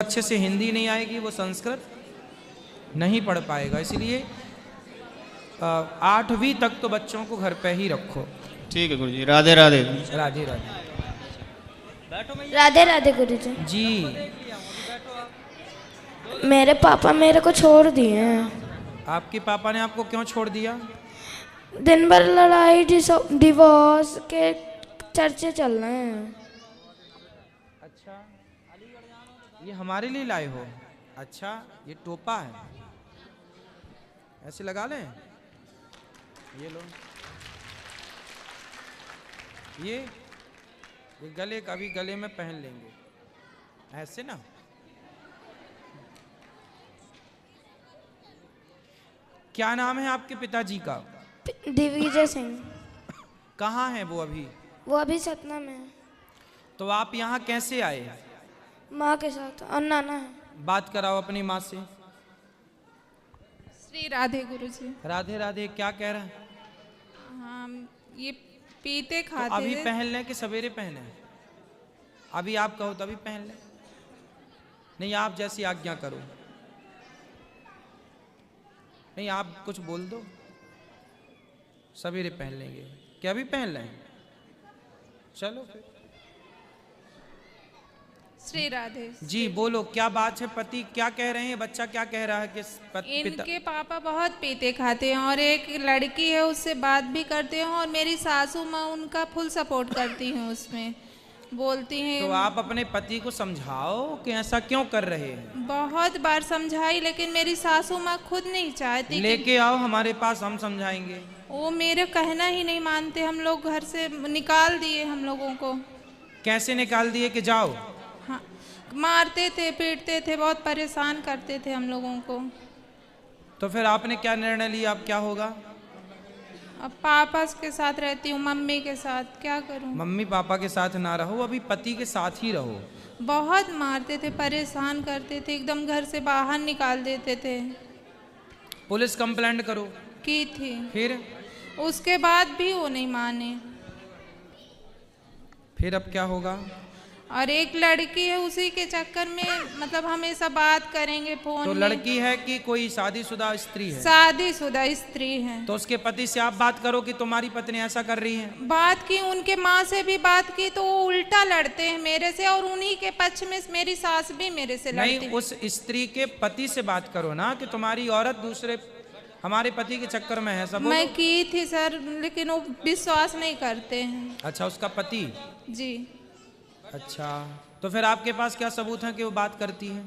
अच्छे से हिंदी नहीं आएगी वो संस्कृत नहीं पढ़ पाएगा। इसलिए 8वीं तक तो बच्चों को घर पे ही रखो। ठीक है गुरुजी, राधे राधे। राधे राधे। राधे राधे गुरुजी। जी मेरे पापा मेरे को छोड़ दिए हैं। आपके पापा ने आपको क्यों छोड़ दिया? दिन भर लड़ाई डिवोर्स के चर्चे चल रहे हैं। अच्छा, ये हमारे लिए लाए हो? अच्छा, ये टोपा है, ऐसे लगा लें। ये लो, ये गले कभी गले में पहन लेंगे ऐसे ना। क्या नाम है आपके पिताजी का? दिग्विजय सिंह। कहाँ है वो अभी? वो अभी सतना में है। तो आप यहाँ कैसे आए? माँ के साथ और नाना है। बात कराओ अपनी माँ से। श्री राधे गुरुजी। राधे राधे। क्या कह रहा है? हाँ, ये पीते खाते तो अभी थे। पहन लें कि सवेरे पहने? अभी आप कहो तभी पहन लें। नहीं, आप जैसी आज्ञा करो। नहीं, आप कुछ बोल दो, सवेरे पहन लेंगे। क्या अभी पहन लें? चलो फिर। श्री राधे। जी बोलो, क्या बात है? पति क्या कह रहे हैं? बच्चा क्या कह रहा है कि इनके पापा बहुत पीते खाते हैं और एक लड़की है उससे बात भी करते हैं और मेरी सासू माँ उनका फुल सपोर्ट करती हैं, उसमें बोलती हैं। तो आप अपने पति को समझाओ कि ऐसा क्यों कर रहे हैं। बहुत बार समझाई लेकिन मेरी सासू माँ खुद नहीं चाहती। लेके आओ हमारे पास, हम समझाएंगे। वो मेरे कहना ही नहीं मानते। हम लोग घर से निकाल दिए हम लोगों को। कैसे निकाल दिए? कि जाओ। हाँ, मारते थे, पीटते थे, बहुत परेशान करते थे हम लोगों को। तो फिर आपने क्या निर्णय लिया? अब क्या होगा? अब पापा के साथ रहती हूँ, मम्मी के साथ। क्या करूँ? मम्मी पापा के साथ ना रहो, अभी पति के साथ ही रहो। बहुत मारते थे, परेशान करते थे, एकदम घर से बाहर निकाल देते थे। पुलिस कंप्लेंट करो? की थी। फिर? उसके बाद भी वो नहीं माने। फिर अब क्या होगा? और एक लड़की है, उसी के चक्कर में मतलब हमेशा बात करेंगे फोन तो में। लड़की है कि कोई शादीशुदा स्त्री है? शादीशुदा स्त्री है। तो उसके पति से आप बात करो कि तुम्हारी पत्नी ऐसा कर रही है। बात की, उनके माँ से भी बात की तो वो उल्टा लड़ते हैं मेरे से और उन्हीं के पक्ष में मेरी सास भी मेरे से लड़ती। नहीं, उस स्त्री के पति से बात करो ना कि तुम्हारी औरत दूसरे हमारे पति के चक्कर में है। सब मैं की थी सर, लेकिन वो विश्वास नहीं करते हैं। अच्छा, उसका पति? जी। अच्छा, तो फिर आपके पास क्या सबूत है कि वो बात करती है?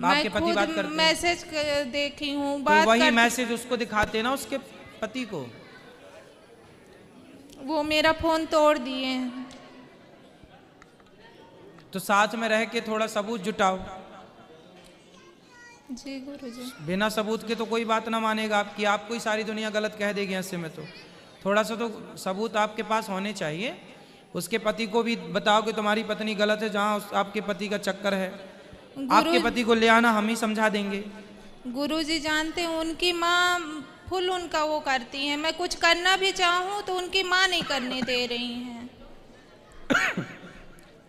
आपके पति बात करते हैं? मैसेज देखी हूँ, तो वही मैसेज उसको दिखाते ना, उसके पति को। वो मेरा फोन तोड़ दिए हैं। तो साथ में रह के थोड़ा सबूत जुटाओ। जी गुरुजी। बिना सबूत के तो कोई बात ना मानेगा आपकी, आपको ही सारी दुनिया गलत कह देगी ऐसे में। तो थोड़ा सा तो सबूत आपके पास होने चाहिए। उसके पति को भी बताओ कि तुम्हारी पत्नी गलत है, जहाँ आपके पति का चक्कर है। आपके पति को ले आना, हम ही समझा देंगे। गुरुजी जानते हैं, उनकी माँ फुल उनका वो करती है। मैं कुछ करना भी चाहूँ तो उनकी माँ नहीं करने दे रही हैं।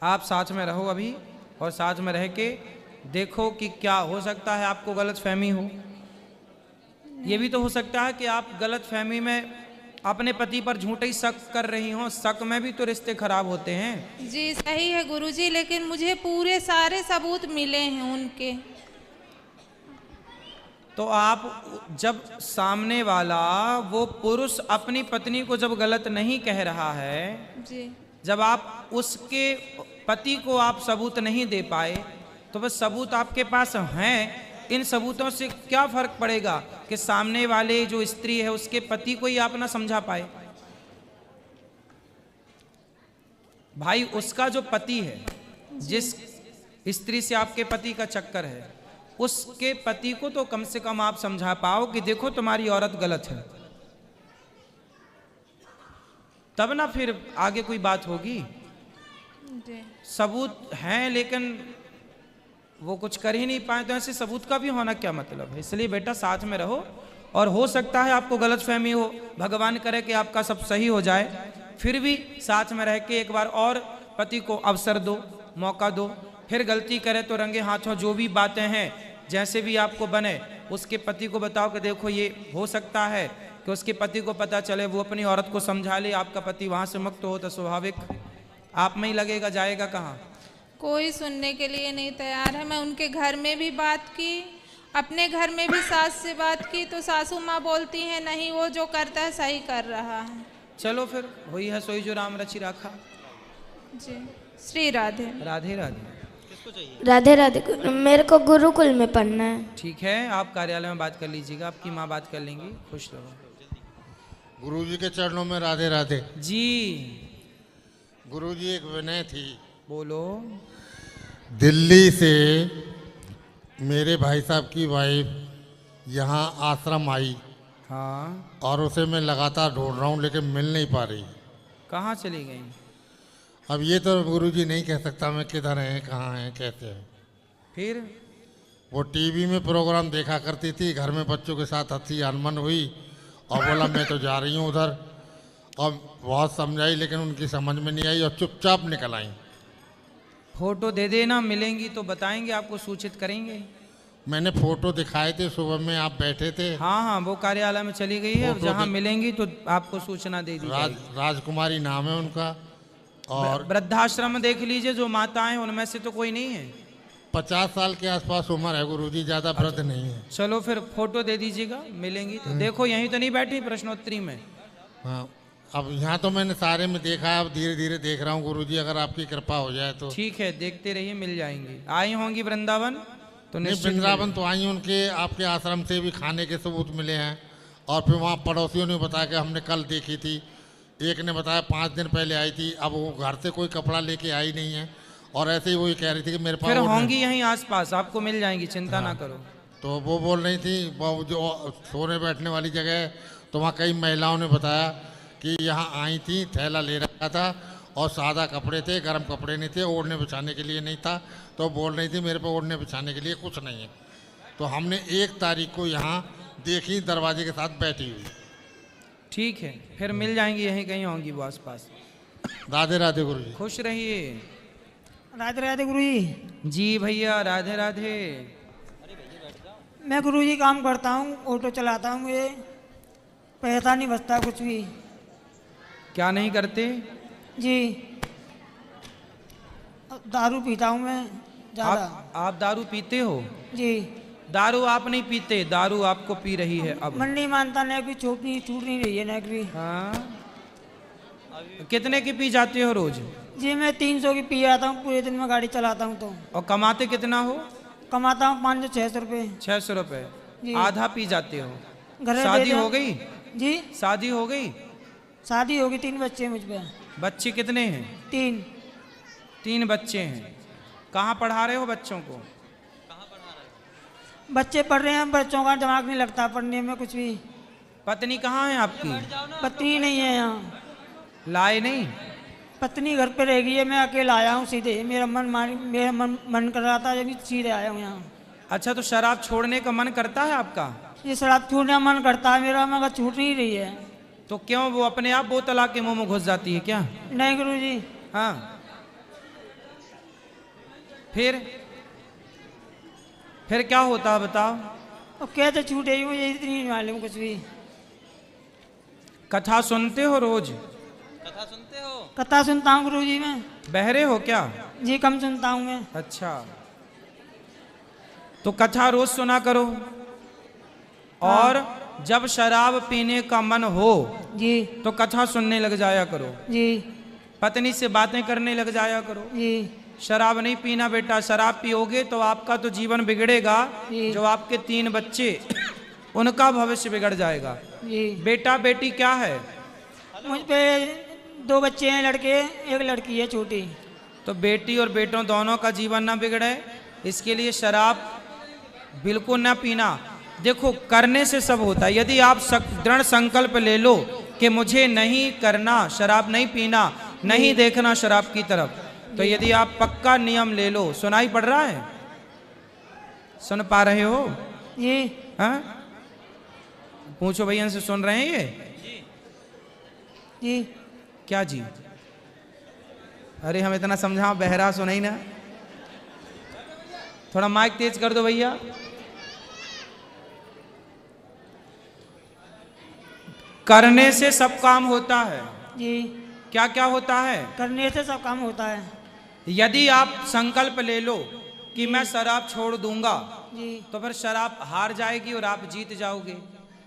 आप साथ में रहो अभी, और साथ में रह के देखो कि क्या हो सकता है। आपको गलत फहमी हो, ये भी तो हो सकता है कि आप गलत फहमी में अपने पति पर झूठे ही शक कर रही हो। शक में भी तो रिश्ते खराब होते हैं। जी सही है गुरुजी, लेकिन मुझे पूरे सारे सबूत मिले हैं उनके। तो आप जब सामने वाला वो पुरुष अपनी पत्नी को जब गलत नहीं कह रहा है जी, जब आप उसके पति को आप सबूत नहीं दे पाए, तो बस सबूत आपके पास हैं। इन सबूतों से क्या फर्क पड़ेगा कि सामने वाले जो स्त्री है उसके पति को ही आप ना समझा पाए। भाई, उसका जो पति है, जिस स्त्री से आपके पति का चक्कर है, उसके पति को तो कम से कम आप समझा पाओ कि देखो तुम्हारी औरत गलत है, तब ना फिर आगे कोई बात होगी। सबूत हैं लेकिन वो कुछ कर ही नहीं पाए, तो ऐसे सबूत का भी होना क्या मतलब है। इसलिए बेटा साथ में रहो, और हो सकता है आपको गलतफहमी हो, भगवान करे कि आपका सब सही हो जाए, फिर भी साथ में रह के एक बार और पति को अवसर दो, मौका दो फिर गलती करे तो रंगे हाथों जो भी बातें हैं जैसे भी आपको बने उसके पति को बताओ कि देखो ये हो सकता है कि उसके पति को पता चले, वो अपनी औरत को समझा ले, आपका पति वहाँ से मुक्त हो तो स्वाभाविक आप में ही लगेगा, जाएगा कहाँ। कोई सुनने के लिए नहीं तैयार है। मैं उनके घर में भी बात की, अपने घर में भी सास से बात की, तो सासू माँ बोलती हैं नहीं वो जो करता है सही कर रहा है। चलो फिर वही है सोई जो राम रचि राखा। जी श्री राधे। राधे राधे। राधे राधे। मेरे को गुरुकुल में पढ़ना है। ठीक है, आप कार्यालय में बात कर लीजिएगा, आपकी माँ बात कर लेंगी। खुश रहो। गुरुजी के चरणों में राधे राधे। जी गुरुजी एक विनय थी। बोलो। दिल्ली से मेरे भाई साहब की वाइफ यहाँ आश्रम आई हाँ, और उसे मैं लगातार ढूंढ रहा हूँ लेकिन मिल नहीं पा रही। कहाँ चली गई? अब ये तो गुरुजी नहीं कह सकता मैं किधर हैं, कहाँ हैं, कैसे हैं। फिर वो टीवी में प्रोग्राम देखा करती थी, घर में बच्चों के साथ हंसी अनमन हुई और बोला मैं तो जा रही हूँ उधर। और बहुत समझाई लेकिन उनकी समझ में नहीं आई और चुपचाप निकल आई। फोटो दे देना, मिलेंगी तो बताएंगे, आपको सूचित करेंगे। मैंने फोटो दिखाए थे, सुबह में आप बैठे थे। हाँ हाँ, वो कार्यालय में चली गई है, फोटो जहाँ दे- मिलेंगी तो आपको सूचना दे दी जाएगी। राजकुमारी नाम है उनका। और वृद्धाश्रम देख लीजिए, जो माताएं उनमें से तो कोई नहीं है। 50 साल के आसपास उम्र है गुरुजी, ज्यादा वृद्ध नहीं है। चलो फिर फोटो दे दीजिएगा, मिलेंगी तो। देखो यहीं तो नहीं बैठी प्रश्नोत्तरी में। हाँ, अब यहाँ तो मैंने सारे में देखा है, अब धीरे धीरे देख रहा हूँ गुरुजी, अगर आपकी कृपा हो जाए तो। ठीक है, देखते रहिए, मिल जाएंगी। आई होंगी वृंदावन तो नहीं, निश्चित वृंदावन तो आई, उनके आपके आश्रम से भी खाने के सबूत मिले हैं। और फिर वहाँ पड़ोसियों ने बताया कि हमने कल देखी थी, एक ने बताया 5 दिन पहले आई थी। अब वो घर से कोई कपड़ा लेके आई नहीं है और ऐसे ही वो कह रही थी कि मेरे पास फिर और नहीं। होंगी यहीं आसपास, आपको मिल जाएंगी, चिंता ना करो। तो वो बोल रही थी, वो जो सोने बैठने वाली जगह है, तो वहाँ कई महिलाओं ने बताया कि यहाँ आई थी, थैला ले रखा था और सादा कपड़े थे, गर्म कपड़े नहीं थे, ओढ़ने बिछाने के लिए नहीं था। तो बोल रही थी मेरे पे ओढ़ने बिछाने के लिए कुछ नहीं है। तो हमने 1 तारीख को यहाँ देखी, दरवाजे के साथ बैठी हुई। ठीक है, फिर मिल जाएंगी, यहीं कहीं होंगी वो आसपास। राधे राधे गुरुजी। खुश रहिए। राधे राधे गुरुजी। जी भैया, राधे राधे। मैं गुरुजी काम करता हूँ, ऑटो चलाता हूँ, मुझे पैसा नहीं बचता कुछ भी। क्या नहीं करते? जी दारू पीता हूँ मैं ज़्यादा। आप दारू पीते हो? जी दारू आप नहीं पीते, दारू आपको पी रही है अब। मन नहीं मानता, नेक भी छूट नहीं रही है, नेक भी। हाँ, कितने की पी जाते हो रोज? जी मैं 300 की पी आता हूँ पूरे दिन में गाड़ी चलाता हूँ तो। और कमाते कितना हो? कमाता हूँ 500-600 रुपये। 600 रुपए। जी। आधा पी जाते हो? घर में शादी दे दे- हो गई? जी शादी हो गई? शादी होगी, 3 बच्चे हैं मुझ पे। बच्चे कितने हैं? 3। 3 बच्चे हैं। कहाँ पढ़ा रहे हो बच्चों को? बच्चे पढ़ रहे हैं, बच्चों का दिमाग नहीं लगता पढ़ने में कुछ भी। पत्नी कहाँ है आपकी? पत्नी नहीं है यहाँ, लाए नहीं? पत्नी घर पे रह गई है, मैं अकेला आया हूँ सीधे। मेरा मन कर रहा था, जब सीधे आया हूँ यहाँ। अच्छा, तो शराब छोड़ने का मन करता है आपका? ये शराब छूटने का मन करता है मेरा, मगर छूट नहीं रही है। तो क्यों, वो अपने आप बोतल आके मुंह में घुस जाती है क्या? नहीं गुरुजी। हाँ, फिर क्या होता है बताओ? अब कहते छूटे ही, मुझे इतनी नहीं मालूम कुछ भी। कथा सुनते हो रोज? कथा सुनता हूँ गुरुजी मैं। बहरे हो क्या? जी कम सुनता हूँ मैं। अच्छा, तो कथा रोज सुना करो। और जब शराब पीने का मन हो जी तो कथा सुनने लग जाया करो। जी पत्नी से बातें करने लग जाया करो। जी शराब नहीं पीना बेटा, शराब पियोगे तो आपका तो जीवन बिगड़ेगा। जी। जो आपके 3 बच्चे उनका भविष्य बिगड़ जाएगा। जी। बेटा बेटी क्या है? मुझ पे 2 बच्चे हैं, लड़के, 1 लड़की है छोटी। तो बेटी और बेटों दोनों का जीवन ना बिगड़े, इसके लिए शराब बिल्कुल ना पीना। देखो, करने से सब होता है। यदि आप दृढ़ संकल्प ले लो कि मुझे नहीं करना, शराब नहीं पीना, नहीं देखना शराब की तरफ, तो यदि आप पक्का नियम ले लो। सुनाई पड़ रहा है? सुन पा रहे हो? जी हाँ, पूछो भैया से, सुन रहे हैं ये? जी क्या जी? अरे हम इतना समझाओ, बहरा सुनाई ना। थोड़ा माइक तेज कर दो भैया। करने से सब काम होता है। जी। क्या क्या होता है? करने से सब काम होता है। यदि आप संकल्प ले लो कि मैं शराब छोड़ दूंगा, जी। तो फिर शराब हार जाएगी और आप जीत जाओगे।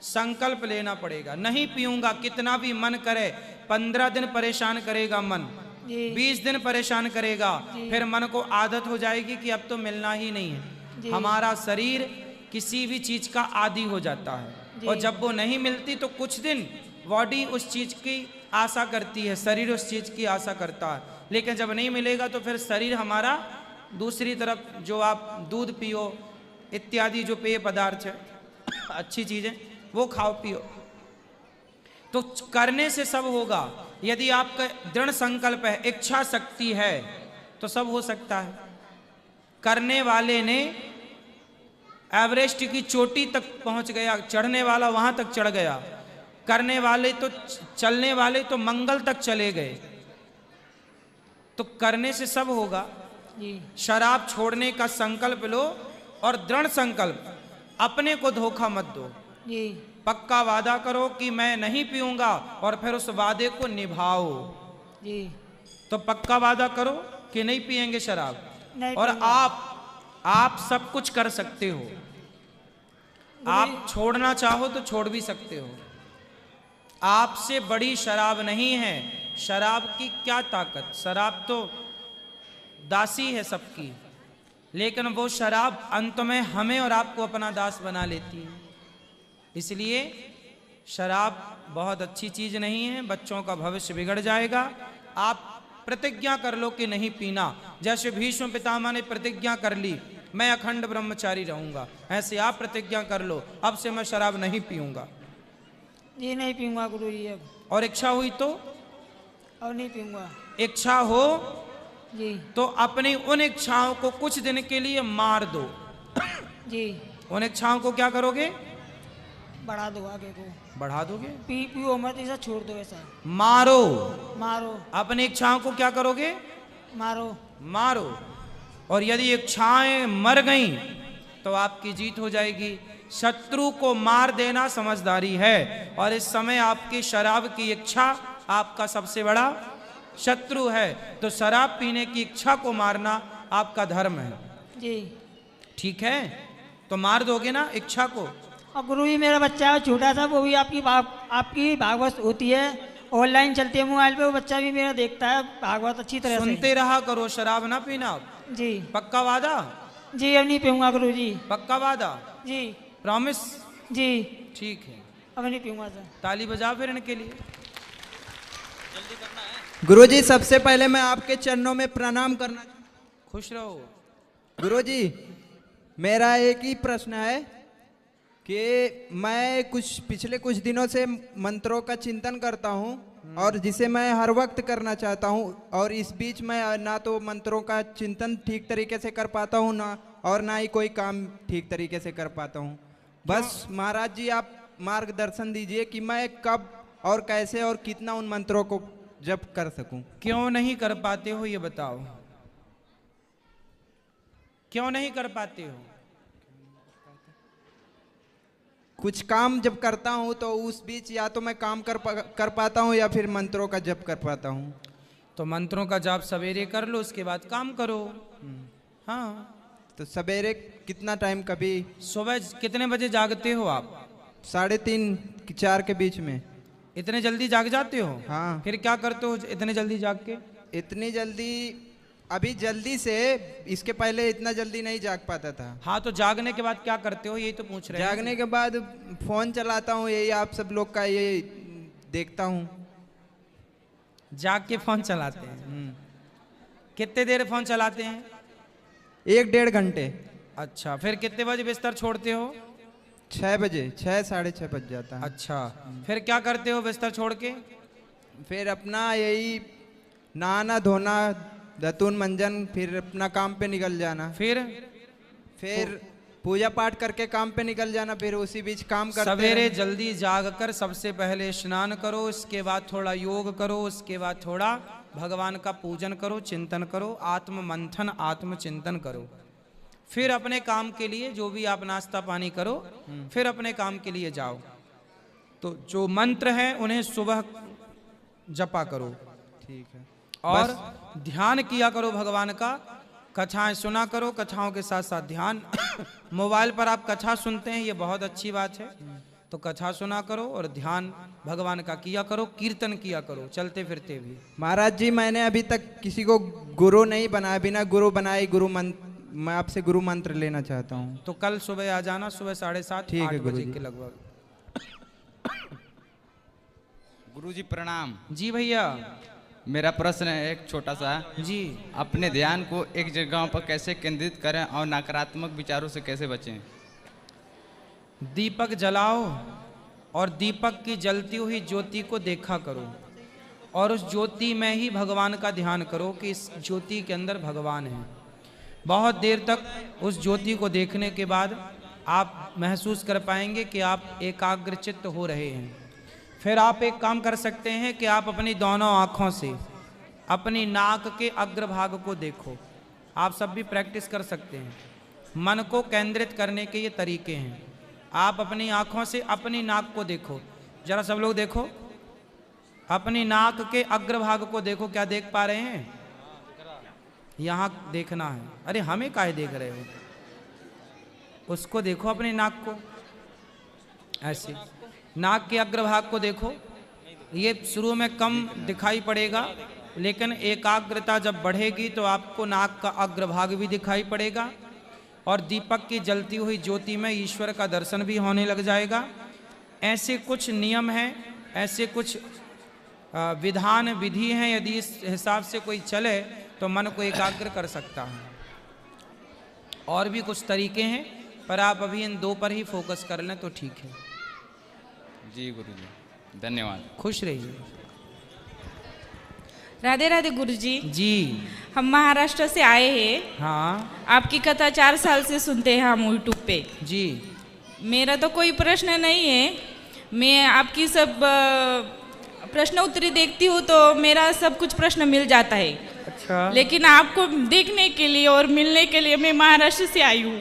संकल्प लेना पड़ेगा, नहीं पीऊंगा, कितना भी मन करे, 15 दिन परेशान करेगा मन, जी। 20 दिन परेशान करेगा, फिर मन को आदत हो जाएगी कि अब तो मिलना ही नहीं है। हमारा शरीर किसी भी चीज का आदी हो जाता है, और जब वो नहीं मिलती तो कुछ दिन बॉडी उस चीज की आशा करती है, शरीर उस चीज की आशा करता है, लेकिन जब नहीं मिलेगा तो फिर शरीर हमारा दूसरी तरफ, जो आप दूध पियो इत्यादि जो पेय पदार्थ है, अच्छी चीजें वो खाओ पियो। तो करने से सब होगा। यदि आपका दृढ़ संकल्प है, इच्छा शक्ति है, तो सब हो सकता है। करने वाले ने एवरेस्ट की चोटी तक पहुंच गया, चढ़ने वाला वहां तक चढ़ गया। करने वाले तो, चलने वाले तो मंगल तक चले गए। तो करने से सब होगा। शराब छोड़ने का संकल्प लो, और दृढ़ संकल्प, अपने को धोखा मत दो। पक्का वादा करो कि मैं नहीं पीऊंगा, और फिर उस वादे को निभाओ। तो पक्का वादा करो कि नहीं पिएंगे शराब, और आप सब कुछ कर सकते हो। आप छोड़ना चाहो तो छोड़ भी सकते हो। आपसे बड़ी शराब नहीं है। शराब की क्या ताकत, शराब तो दासी है सबकी, लेकिन वो शराब अंत में हमें और आपको अपना दास बना लेती है। इसलिए शराब बहुत अच्छी चीज नहीं है, बच्चों का भविष्य बिगड़ जाएगा। आप प्रतिज्ञा कर लो कि नहीं पीना, जैसे भीष्म पितामह ने प्रतिज्ञा कर ली मैं अखंड ब्रह्मचारी रहूंगा, ऐसे आप प्रतिज्ञा कर लो अब से मैं शराब नहीं पीऊंगा। जी नहीं पीऊंगा गुरु जी अब। और इच्छा हुई तो? अब नहीं पीऊंगा। इच्छा हो जी तो अपनी उन इच्छाओं को कुछ दिन के लिए मार दो। जी। उन इच्छाओं को क्या करोगे? बढ़ा दो, आगे को बढ़ा दोगे। पियो मत, ऐसा छोड़ दो, ऐसा मारो। मारो। अपनी इच्छाओं को क्या करोगे? मारो। मारो। और यदि इच्छाएं मर गईं तो आपकी जीत हो जाएगी। शत्रु को मार देना समझदारी है, और इस समय आपकी शराब की इच्छा आपका सबसे बड़ा शत्रु है। तो शराब पीने की इच्छा को मारना आपका धर्म है। जी ठीक है, तो मार दोगे ना इच्छा को? और गुरु जी मेरा बच्चा है छोटा सा, वो भी आपकी भागवत होती है, ऑनलाइन चलती है मोबाइल पे, वो बच्चा भी मेरा देखता है भागवत अच्छी तरह से। सुनते रहा करो, शराब ना पीना। जी पक्का वादा? जी अब नहीं पीऊंगा गुरु जी। पक्का वादा? जी प्रॉमिस? जी ठीक है, अब नहीं पीऊंगा सर। ताली बजा फिर इनके लिए। गुरुजी सबसे पहले मैं आपके चरणों में प्रणाम करना। खुश रहो। गुरुजी मेरा एक ही प्रश्न है कि मैं पिछले कुछ दिनों से मंत्रों का चिंतन करता हूँ, और जिसे मैं हर वक्त करना चाहता हूँ, और इस बीच मैं ना तो मंत्रों का चिंतन ठीक तरीके से कर पाता हूँ ना ही कोई काम ठीक तरीके से कर पाता हूँ। बस महाराज जी आप मार्गदर्शन दीजिए कि मैं कब और कैसे और कितना उन मंत्रों को जप कर सकूं। क्यों नहीं कर पाते हो ये बताओ, क्यों नहीं कर पाते हो? कुछ काम जब करता हूं तो उस बीच या तो मैं काम कर पाता हूं या फिर मंत्रों का जप कर पाता हूं। तो मंत्रों का जाप सवेरे कर लो, उसके बाद काम करो। हाँ, तो सवेरे कितना टाइम? कभी सुबह कितने बजे जागते हो आप? 3:30 4 के बीच में। इतने जल्दी जाग जाते हो? हाँ। फिर क्या करते हो इतने जल्दी जाग के? इतनी जल्दी, अभी जल्दी से, इसके पहले इतना जल्दी नहीं जाग पाता था। हाँ, तो जागने के बाद क्या करते हो यही तो पूछ रहे हैं। जागने के बाद फोन चलाता हूँ, यही आप सब लोग का ये देखता हूँ। जाग के फोन चलाते हैं? कितने देर फोन चलाते हैं? 1-1.5 घंटे। अच्छा, फिर कितने बजे बिस्तर छोड़ते हो? 6 बजे, 6 साढ़े 6 बज जाता है। अच्छा, फिर क्या करते हो बिस्तर छोड़ के? फिर अपना यही नहाना धोना, दतून मंजन, फिर अपना काम पे निकल जाना। फिर पूजा पाठ करके काम पे निकल जाना। फिर उसी बीच काम करते सवेरे जल्दी जागकर सबसे पहले स्नान करो, उसके बाद थोड़ा योग करो, उसके बाद थोड़ा भगवान का पूजन करो, चिंतन करो, आत्म मंथन आत्म चिंतन करो। फिर अपने काम के लिए जो भी आप नाश्ता पानी करो, फिर अपने काम के लिए जाओ। तो जो मंत्र हैं उन्हें सुबह जपा करो, ठीक है। और ध्यान किया करो भगवान का। कथाएं सुना करो, कथाओं के साथ साथ ध्यान। मोबाइल पर आप कथा सुनते हैं, ये बहुत अच्छी बात है, तो कथा सुना करो और ध्यान भगवान का किया करो, कीर्तन किया करो चलते फिरते भी। महाराज जी, मैंने अभी तक किसी को गुरु नहीं बनाया, बिना गुरु बनाए मैं आपसे गुरु मंत्र लेना चाहता हूँ। तो कल सुबह आ जाना, सुबह 7:30 ठीक है 8 बजे गुरुजी। के लगभग। गुरुजी प्रणाम। जी भैया। मेरा प्रश्न है एक छोटा सा। जी। अपने ध्यान को एक जगह पर कैसे केंद्रित करें और नकारात्मक विचारों से कैसे बचें? दीपक जलाओ और दीपक की जलती हुई ज्योति को देखा करो, और उस ज्योति में ही भगवान का ध्यान करो कि इस ज्योति के अंदर भगवान है। बहुत देर तक उस ज्योति को देखने के बाद आप महसूस कर पाएंगे कि आप एकाग्रचित्त हो रहे हैं। फिर आप एक काम कर सकते हैं कि आप अपनी दोनों आँखों से अपनी नाक के अग्रभाग को देखो। आप सब भी प्रैक्टिस कर सकते हैं। मन को केंद्रित करने के ये तरीके हैं। आप अपनी आँखों से अपनी नाक को देखो, जरा सब लोग देखो, अपनी नाक के अग्रभाग को देखो। क्या देख पा रहे हैं? यहाँ देखना है। अरे हमें काहे देख रहे हो? उसको देखो, अपनी नाक को। ऐसे नाक के अग्रभाग को देखो। ये शुरू में कम दिखाई पड़ेगा, लेकिन एकाग्रता जब बढ़ेगी तो आपको नाक का अग्रभाग भी दिखाई पड़ेगा, और दीपक की जलती हुई ज्योति में ईश्वर का दर्शन भी होने लग जाएगा। ऐसे कुछ नियम हैं, ऐसे कुछ विधान विधि हैं, यदि इस हिसाब से कोई चले तो मन को एकाग्र कर सकता है। और भी कुछ तरीके हैं, पर आप अभी इन दो पर ही फोकस कर लें तो ठीक है। जी गुरुजी, धन्यवाद। खुश रहिए। राधे राधे गुरुजी। जी। हम महाराष्ट्र से आए हैं। हाँ आपकी कथा 4 साल से सुनते हैं हम यूट्यूब पे। जी। मेरा तो कोई प्रश्न नहीं है, मैं आपकी सब प्रश्न उत्तरी देखती हूँ तो मेरा सब कुछ प्रश्न मिल जाता है। अच्छा। लेकिन आपको देखने के लिए और मिलने के लिए मैं महाराष्ट्र से आई हूँ।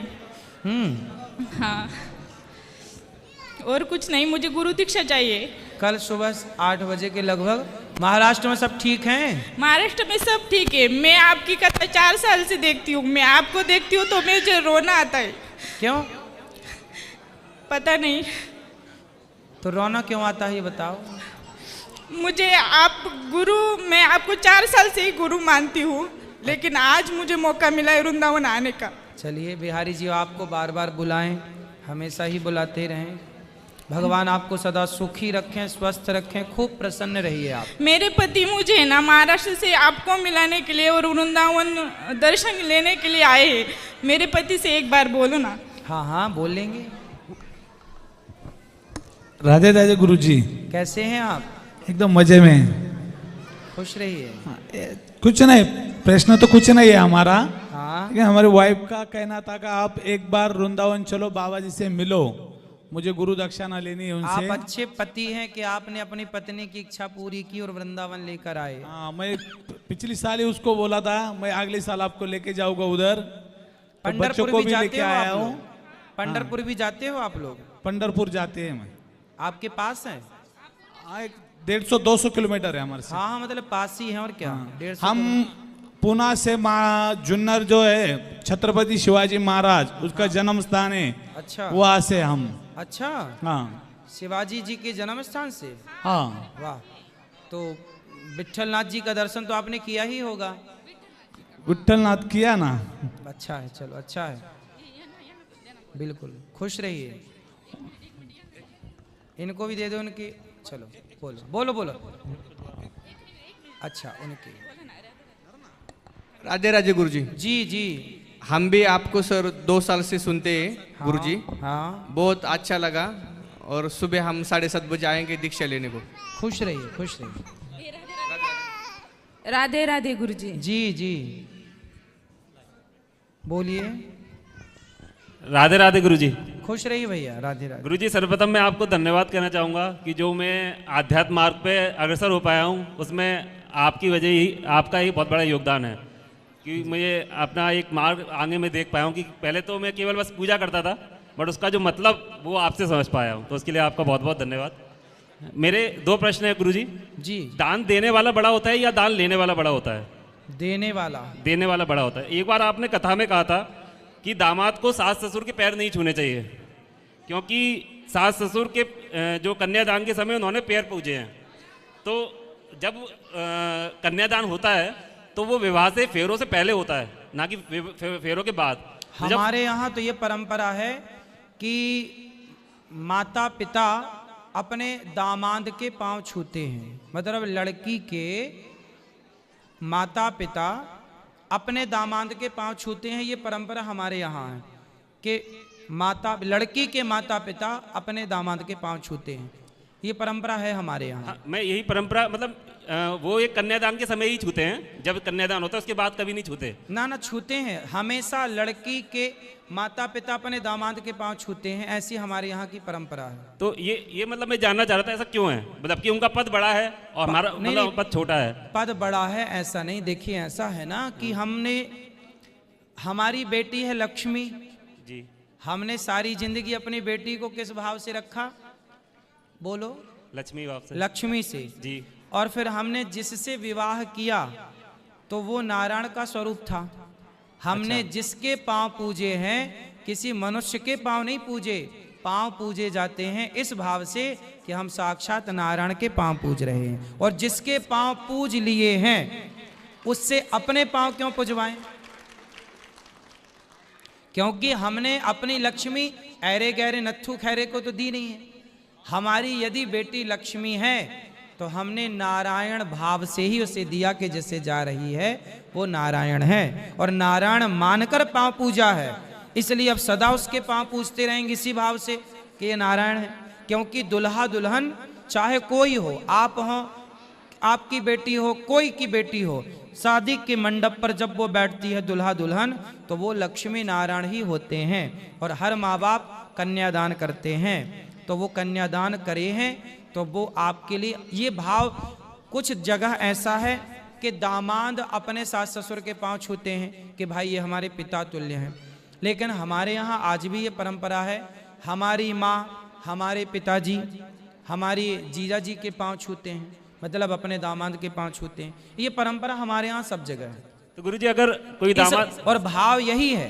हाँ, और कुछ नहीं, मुझे गुरु दीक्षा चाहिए। कल सुबह 8 बजे के लगभग। महाराष्ट्र में सब ठीक हैं? महाराष्ट्र में सब ठीक है। मैं आपकी कथा 4 साल से देखती हूँ। मैं आपको देखती हूँ तो मुझे रोना आता है। क्यों? पता नहीं। तो रोना क्यों आता है ये बताओ। मुझे आप गुरु, मैं आपको 4 साल से ही गुरु मानती हूँ, लेकिन आज मुझे मौका मिला है वृंदावन आने का। चलिए बिहारी जी, आपको बार बार बुलाएं, हमेशा ही बुलाते रहें। भगवान आपको सदा सुखी रखें, स्वस्थ रखें, खूब प्रसन्न रहिए आप। मेरे पति मुझे ना महाराष्ट्र से आपको मिलाने के लिए और वृंदावन दर्शन लेने के लिए आए हैं। मेरे पति से एक बार बोलो ना। हाँ हाँ बोल लेंगे। राधे राधे गुरुजी। कैसे हैं आप? एकदम मजे में। खुश रहिए। कुछ नहीं, प्रश्न तो कुछ नहीं है हमारा। हाँ। लेकिन हमारी वाइफ का कहना था कि आप एक बार वृंदावन चलो, बाबा जी से मिलो, मुझे गुरु दक्षिणा लेनी है उनसे। आप अच्छे पति हैं कि आपने अपनी पत्नी की इच्छा पूरी की और वृंदावन लेकर आए। हाँ, मैं पिछली साल ही उसको बोला था मैं अगले साल आपको लेके जाऊंगा उधर। तो बच्चों पंढरपुर को भी भी जाते लेके हो आया आप हूँ। लोग? पंढरपुर भी जाते हो आप लोग? पंढरपुर जाते हैं। मैं आपके पास है? हाँ, 150-200 किलोमीटर है हमारे से। हाँ हाँ, मतलब पास ही है और क्या। 150 हम पुणे से जुन्नर जो है छत्रपति शिवाजी महाराज, उसका जन्म स्थान है। अच्छा। वहाँ से हम। अच्छा। हाँ, शिवाजी जी के जन्म स्थान से। हाँ। वाह। तो विठलनाथ जी का दर्शन तो आपने किया ही होगा। विठलनाथ किया ना। अच्छा है, चलो अच्छा है, बिल्कुल। खुश रहिए। इनको भी दे दो उनकी। चलो बोलो बोलो बोलो। अच्छा उनकी। राधे राधे गुरुजी। जी जी। हम भी आपको सर 2 साल से सुनते हैं गुरुजी। हाँ। बहुत अच्छा लगा, और सुबह हम 7:30 बजे आएंगे दीक्षा लेने को। खुश रहिए, खुश रहिए। राधे राधे गुरुजी। जी जी बोलिए। राधे राधे गुरुजी। खुश रहिए भैया। राधे राधे गुरुजी, सर्वप्रथम मैं आपको धन्यवाद कहना चाहूँगा कि जो मैं आध्यात्म मार्ग पे अग्रसर हो पाया हूँ, उसमें आपकी वजह ही, आपका ही बहुत बड़ा योगदान है कि मुझे अपना एक मार्ग आगे में देख पाया हूँ कि पहले तो मैं केवल बस पूजा करता था, बट उसका जो मतलब वो आपसे समझ पाया हूँ, तो उसके लिए आपका बहुत बहुत धन्यवाद। मेरे 2 प्रश्न है गुरुजी। जी। दान देने वाला बड़ा होता है या दान लेने वाला बड़ा होता है? देने वाला बड़ा होता है। एक बार आपने कथा में कहा था कि दामाद को सास ससुर के पैर नहीं छूने चाहिए, क्योंकि सास ससुर के जो कन्यादान के समय उन्होंने पैर पूजे हैं। तो जब कन्यादान होता है तो वो विवाह से फेरों से पहले होता है, ना कि फेरों के बाद। हमारे यहाँ तो ये परंपरा है कि माता पिता अपने दामाद के पांव छूते हैं, मतलब लड़की के माता पिता अपने दामाद के पांव छूते हैं। ये परंपरा हमारे यहाँ है कि लड़की के माता पिता अपने दामाद के पांव छूते हैं। ये परंपरा है हमारे यहाँ। हाँ, मैं यही परंपरा मतलब वो एक कन्यादान के समय ही छूते हैं, जब कन्यादान होता है उसके बाद कभी नहीं छूते। ना छूते हैं, हमेशा लड़की के माता पिता अपने दामाद के पांव छूते हैं, ऐसी हमारे यहाँ की परंपरा है। तो ये मतलब मैं जानना चाह रहा था ऐसा क्यों है, मतलब कि उनका पद बड़ा है और हमारा मतलब पद छोटा है? पद बड़ा है ऐसा नहीं, देखिए ऐसा है ना कि हमारी बेटी है लक्ष्मी जी, हमने सारी जिंदगी अपनी बेटी को किस भाव से रखा, बोलो? लक्ष्मी से जी। और फिर हमने जिससे विवाह किया तो वो नारायण का स्वरूप था। हमने जिसके पांव पूजे हैं, किसी मनुष्य के पांव नहीं पूजे, पांव पूजे जाते हैं इस भाव से कि हम साक्षात नारायण के पांव पूज रहे हैं। और जिसके पांव पूज लिए हैं उससे अपने पांव क्यों पुजवाएं? क्योंकि हमने अपनी लक्ष्मी ऐरे गहरे नत्थु खैरे को तो दी नहीं है। हमारी यदि बेटी लक्ष्मी है तो हमने नारायण भाव से ही उसे दिया कि जिससे जा रही है वो नारायण है, और नारायण मानकर पांव पूजा है, इसलिए अब सदा उसके पांव पूजते रहेंगे इसी भाव से कि ये नारायण है। क्योंकि दुल्हा दुल्हन चाहे कोई हो, आप हो, आपकी बेटी हो, कोई की बेटी हो, शादी के मंडप पर जब वो बैठती है दुल्हा दुल्हन, तो वो लक्ष्मी नारायण ही होते हैं। और हर माँ बाप कन्यादान करते हैं, तो वो कन्यादान करे हैं तो वो आपके लिए ये भाव। कुछ जगह ऐसा है कि दामाद अपने सास ससुर के पांव छूते हैं कि भाई ये हमारे पिता तुल्य हैं, लेकिन हमारे यहाँ आज भी ये परंपरा है, हमारी माँ, हमारे पिताजी, हमारी जीजा जी के पांव छूते हैं, मतलब अपने दामाद के पांव छूते हैं। ये परंपरा हमारे यहाँ सब जगह है। तो गुरुजी अगर कोई दामाद, और भाव यही है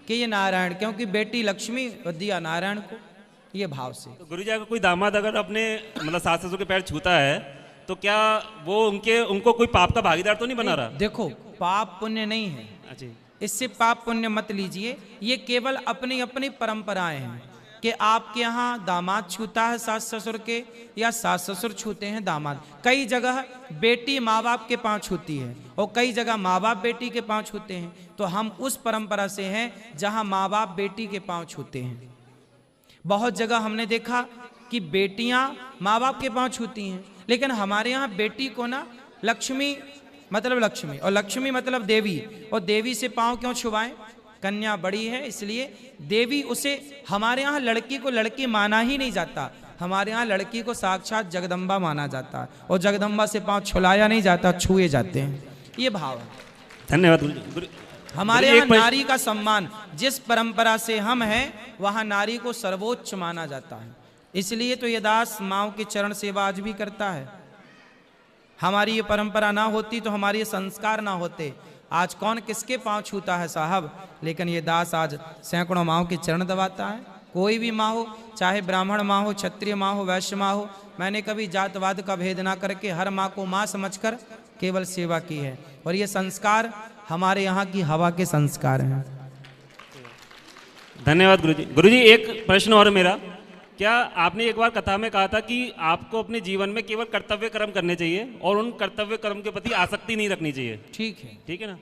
कि ये नारायण, क्योंकि बेटी लक्ष्मी और दिया नारायण को, ये भाव से। तो गुरुजी अगर कोई दामाद अगर अपने मतलब सास ससुर के पैर छूता है तो क्या वो उनको कोई पाप का भागीदार तो नहीं बना रहा? देखो, पाप पुण्य नहीं है, इससे पाप पुण्य मत लीजिए, ये केवल अपनी अपनी परंपराएं हैं कि आपके यहाँ दामाद छूता है सास ससुर के या सास ससुर छूते हैं दामाद। कई जगह बेटी माँ बाप के पांव छूती है और कई जगह माँ बाप बेटी के पांव छूते हैं। तो हम उस परंपरा से हैं जहाँ माँ बाप बेटी के पांव छूते हैं। बहुत जगह हमने देखा कि बेटियां माँ बाप के पांव छूती हैं, लेकिन हमारे यहाँ बेटी को ना लक्ष्मी मतलब लक्ष्मी और लक्ष्मी मतलब देवी, और देवी से पांव क्यों छुवाएं? कन्या बड़ी है इसलिए देवी, उसे हमारे यहाँ लड़की को लड़की माना ही नहीं जाता, हमारे यहाँ लड़की को साक्षात जगदम्बा माना जाता है, और जगदम्बा से पांव छुलाया नहीं जाता, छुए जाते हैं। ये भाव है। धन्यवाद। हमारे यहाँ नारी का सम्मान, जिस परंपरा से हम हैं वहाँ नारी को सर्वोच्च माना जाता है, इसलिए तो ये दास माँओं के चरण सेवा आज भी करता है। हमारी ये परंपरा ना होती तो हमारे ये संस्कार ना होते। आज कौन किसके पांव छूता है साहब, लेकिन ये दास आज सैकड़ों माँओं के चरण दबाता है। कोई भी माँ हो, चाहे ब्राह्मण माँ हो, क्षत्रिय माँ हो, वैश्य माँ हो, मैंने कभी जातवाद का भेद ना करके हर माँ को माँ समझकर केवल सेवा की है, और ये संस्कार हमारे यहाँ की हवा के संस्कार हैं। धन्यवाद गुरुजी। गुरुजी एक प्रश्न और मेरा, क्या आपने एक बार कथा में कहा था कि आपको अपने जीवन में केवल कर्तव्य कर्म करने चाहिए और उन कर्तव्य कर्म के प्रति आसक्ति नहीं रखनी चाहिए? ठीक है, ठीक है ना।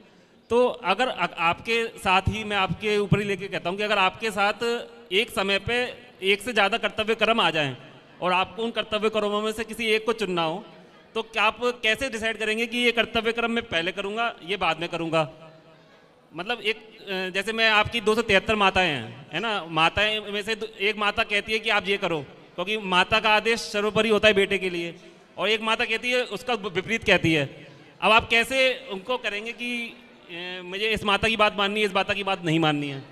तो अगर आपके साथ ही, मैं आपके ऊपर ही लेके कहता हूँ कि अगर आपके साथ एक समय पे एक से ज़्यादा कर्तव्य कर्म आ जाएं और आपको उन कर्तव्य कर्मों में से किसी एक को चुनना हो, तो क्या आप कैसे डिसाइड करेंगे कि ये कर्तव्य कर्म मैं पहले करूँगा, ये बाद में करूँगा? मतलब एक जैसे मैं आपकी 273 माताएं हैं, है ना, माताएं में से एक माता कहती है कि आप ये करो, क्योंकि माता का आदेश सर्वोपरि होता है बेटे के लिए, और एक माता कहती है उसका विपरीत कहती है। अब आप कैसे उनको करेंगे कि मुझे इस माता की बात माननी है, इस माता की बात नहीं माननी है।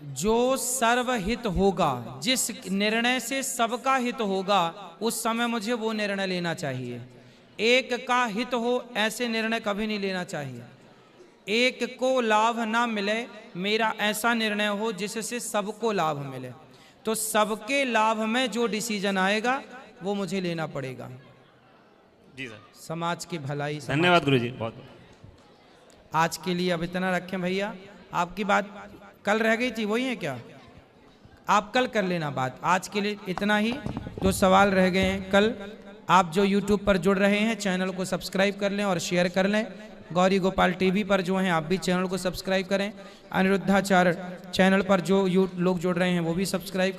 जो सर्वहित होगा, जिस निर्णय से सबका हित होगा, उस समय मुझे वो निर्णय लेना चाहिए। एक का हित हो ऐसे निर्णय कभी नहीं लेना चाहिए। एक को लाभ ना मिले, मेरा ऐसा निर्णय हो जिससे सबको लाभ मिले। तो सबके लाभ में जो डिसीजन आएगा वो मुझे लेना पड़ेगा। जी सर। समाज की भलाई। धन्यवाद गुरुजी, बहुत बहुत। आज के लिए अब इतना रखें भैया। आपकी बात कल रह गई थी, वही है क्या? आप कल कर लेना बात। आज के लिए इतना ही। जो सवाल रह गए हैं कल। आप जो YouTube पर जुड़ रहे हैं चैनल को सब्सक्राइब कर लें और शेयर कर लें। गौरी गोपाल टीवी पर जो हैं आप भी चैनल को सब्सक्राइब करें। अनिरुद्धाचार्य चैनल पर जो लोग जुड़ रहे हैं वो भी सब्सक्राइब